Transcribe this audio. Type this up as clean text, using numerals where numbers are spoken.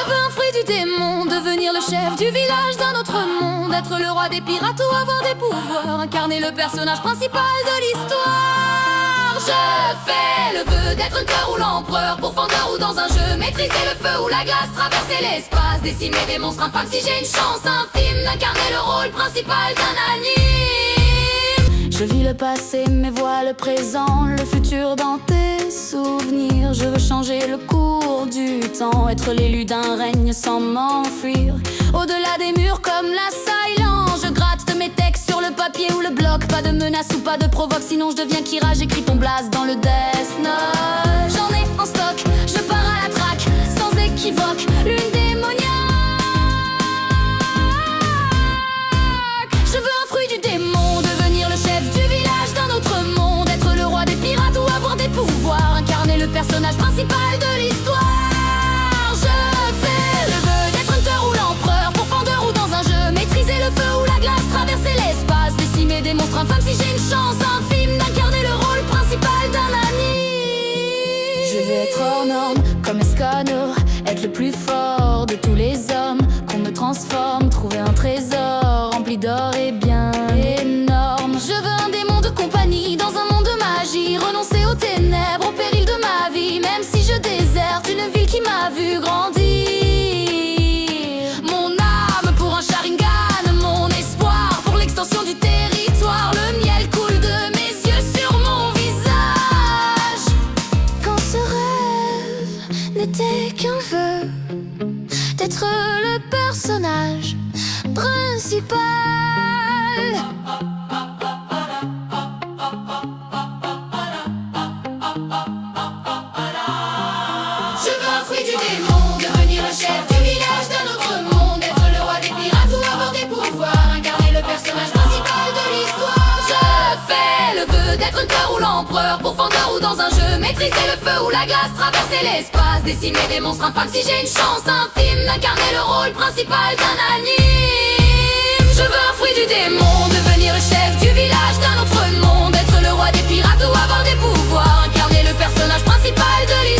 veux un fruit du démon, devenir le chef du village d'un autre monde, être le roi des pirates ou avoir des pouvoirs, incarner le personnage principal de l'histoire. Je fais le vœu d'être un cœur ou l'empereur, pourfendeur ou dans un jeu, maîtriser le feu ou la glace, traverser l'espace, décimer des monstres infâmes si j'ai une chance infime d'incarner le rôle principal d'un anime. Je vis le passé mais vois le présent, le futur dans tes souvenirs. Je veux changer le cours du temps, être l'élu d'un règne sans m'enfuir. Au-delà des murs comme la silence, je gratte de mes textes sur le papier ou le bloc. Pas de menace ou pas de provoque, sinon je deviens Kira, j'écris ton blast dans le Death Note. J'en ai en stock, je pars à la traque, sans équivoque, lune démoniaque. Je veux un fruit du démon, devenir le chef du village d'un autre monde, être le roi des pirates ou avoir des pouvoirs, incarner le personnage principal de l'histoire. Je fais le vœu d'être hunter ou l'empereur, pourfendeur ou dans un jeu, maîtriser le feu ou la glace, traverser l'espace, décimer des monstres infâmes si j'ai une chance infime d'incarner le rôle principal d'un anime. Je veux être hors norme comme Escanor, être le plus fort de tous les hommes, qu'on me transforme, trouver un trésor rempli d'or et bien énorme. Je veux un démon de compagnie dans un monde de magie, renoncer aux ténèbres, au péril de ma vie, même si je déserte une ville qui m'a vu grandir. Mon âme pour un Sharingan, mon espoir pour l'extension du territoire. Le miel coule de mes yeux sur mon visage. Quand ce rêve n'était qu'un vœu d'être le personnage principal. Je veux un fruit du démon, devenir le chef du village d'un autre monde, être le roi des pirates ou avoir des pouvoirs, incarner le personnage principal de l'histoire. Je fais le vœu d'être un cœur ou l'empereur, pourfendeur ou dans un jeu, maîtriser le feu ou la glace, traverser l'espace, décimer des monstres infâmes si j'ai une chance infime d'incarner le rôle principal d'un anime. Je veux un fruit du démon, devenir le chef du village d'un autre monde, être le roi des pirates ou avoir des pouvoirs, incarner le personnage principal de l'histoire.